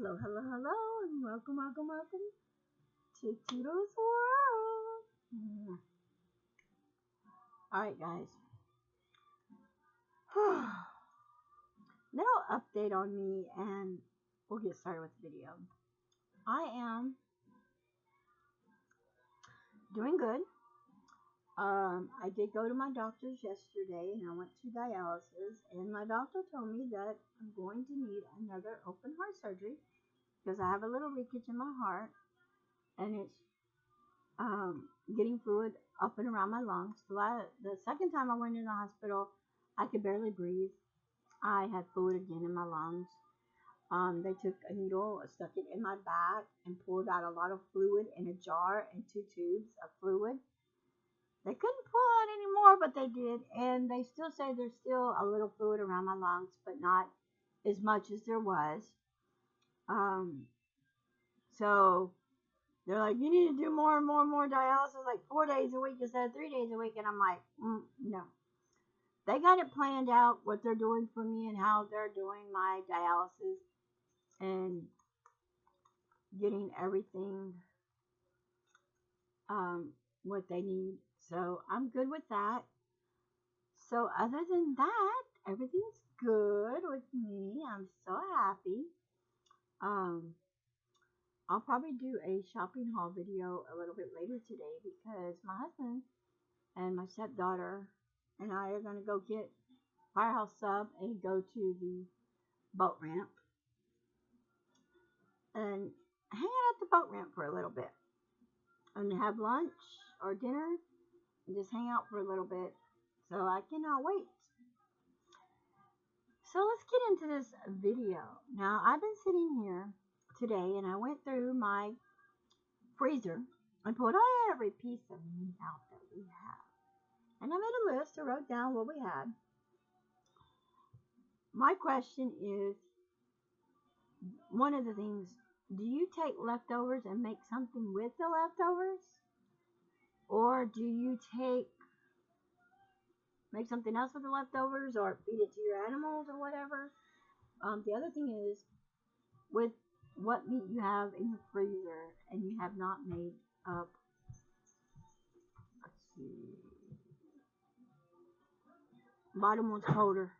Hello, hello, hello, and welcome to Toodle's World. Alright, guys. Little update on me, and we'll get started with the video. I am doing good. I did go to my doctor's yesterday, and I went to dialysis, and my doctor told me that I'm going to need another open heart surgery because I have a little leakage in my heart, and it's getting fluid up and around my lungs. The second time I went in the hospital, I could barely breathe. I had fluid again in my lungs. They took a needle, stuck it in my back, and pulled out a lot of fluid in a jar and 2 tubes of fluid. They couldn't pull out any more, but they did, and they still say there's still a little fluid around my lungs, but not as much as there was. Um, so they're like, you need to do more and more and more dialysis, like 4 days a week instead of 3 days a week. And I'm like, no. They got it planned out what they're doing for me and how they're doing my dialysis and getting everything what they need. So I'm good with that. So other than that, everything's good with me. I'm so happy. I'll probably do a shopping haul video a little bit later today because my husband and my stepdaughter and I are going to go get Firehouse Sub and go to the boat ramp and hang out at the boat ramp for a little bit and have lunch or dinner and just hang out for a little bit. So I cannot wait. So let's get into this video. Now I've been sitting here today and I went through my freezer and pulled every piece of meat out that we have. And I made a list. I wrote down what we had. My question is, one of the things, do you take leftovers and make something with the leftovers? Or do you make something else with the leftovers or feed it to your animals or whatever? The other thing is, with what meat you have in your freezer and you have not made up, let's see, bottom one's colder.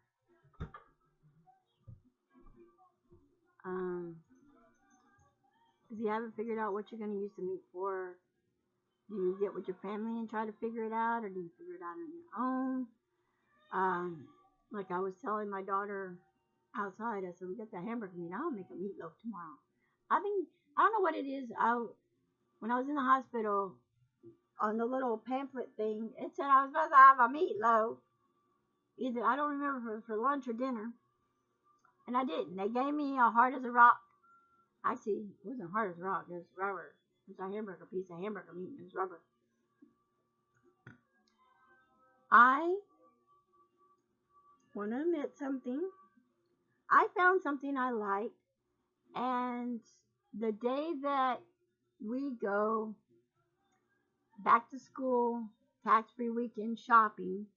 If you haven't figured out what you're going to use the meat for, do you get with your family and try to figure it out, or do you figure it out on your own? Like I was telling my daughter outside, I said, we got that hamburger meat. I'll make a meatloaf tomorrow. I don't know what it is. When I was in the hospital, on the little pamphlet thing, it said I was supposed to have a meatloaf. Either, I don't remember if it was for lunch or dinner. And I didn't. They gave me a hard as a rock. Actually, it wasn't hard as a rock. It was rubber. It was a hamburger piece of hamburger meat. And it was rubber. I want to admit something. I found something I liked, and the day that we go back to school, tax-free weekend shopping,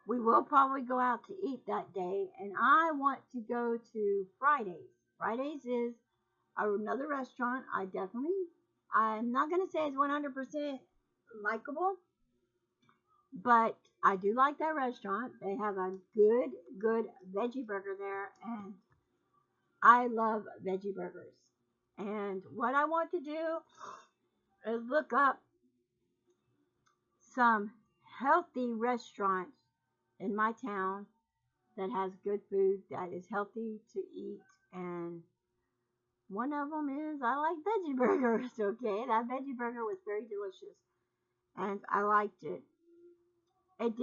we will probably go out to eat that day, and I want to go to Fridays. Fridays is another restaurant I'm not going to say it's 100% likable, but I do like that restaurant. They have a good veggie burger there, and I love veggie burgers. And what I want to do is look up some healthy restaurants in my town that has good food that is healthy to eat. And one of them is, I like veggie burgers. Okay, that veggie burger was very delicious, and I liked it. It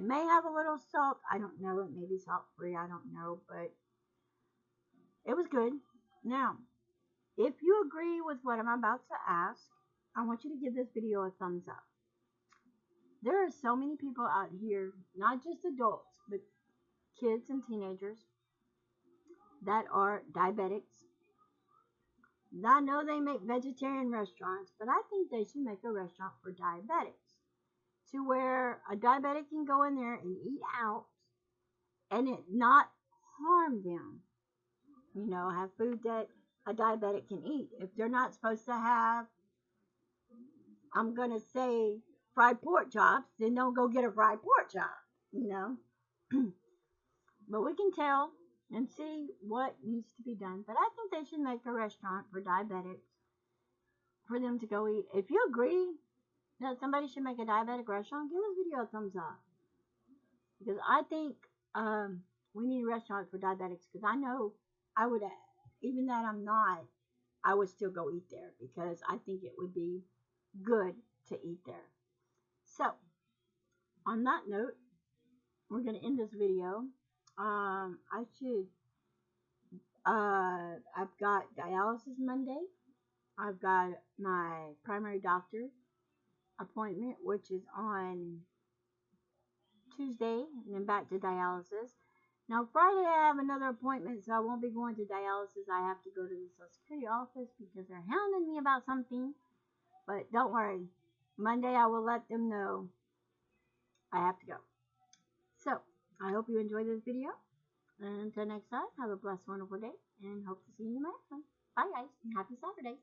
may have a little salt. I don't know. It may be salt free. I don't know, but it was good. Now, if you agree with what I'm about to ask, I want you to give this video a thumbs up. There are so many people out here, not just adults, but kids and teenagers that are diabetics. I know they make vegetarian restaurants, but I think they should make a restaurant for diabetics, to where a diabetic can go in there and eat out and it not harm them. Have food that a diabetic can eat. If they're not supposed to have, I'm going to say, fried pork chops, then don't go get a fried pork chop, you know. But we can tell and see what needs to be done. But I think they should make a restaurant for diabetics for them to go eat. If you agree that somebody should make a diabetic restaurant, give this video a thumbs up. Because I think we need restaurants for diabetics. Because I know I would, even that I'm not, I would still go eat there because I think it would be good to eat there. So, on that note, we're going to end this video. I've got dialysis Monday. I've got my primary doctor appointment, which is on Tuesday, and then back to dialysis. Now, Friday, I have another appointment, so I won't be going to dialysis. I have to go to the Social Security office because they're hounding me about something. But don't worry. Monday, I will let them know I have to go. So, I hope you enjoyed this video. And until next time, have a blessed, wonderful day, and hope to see you in the next one. Bye, guys, and happy Saturday.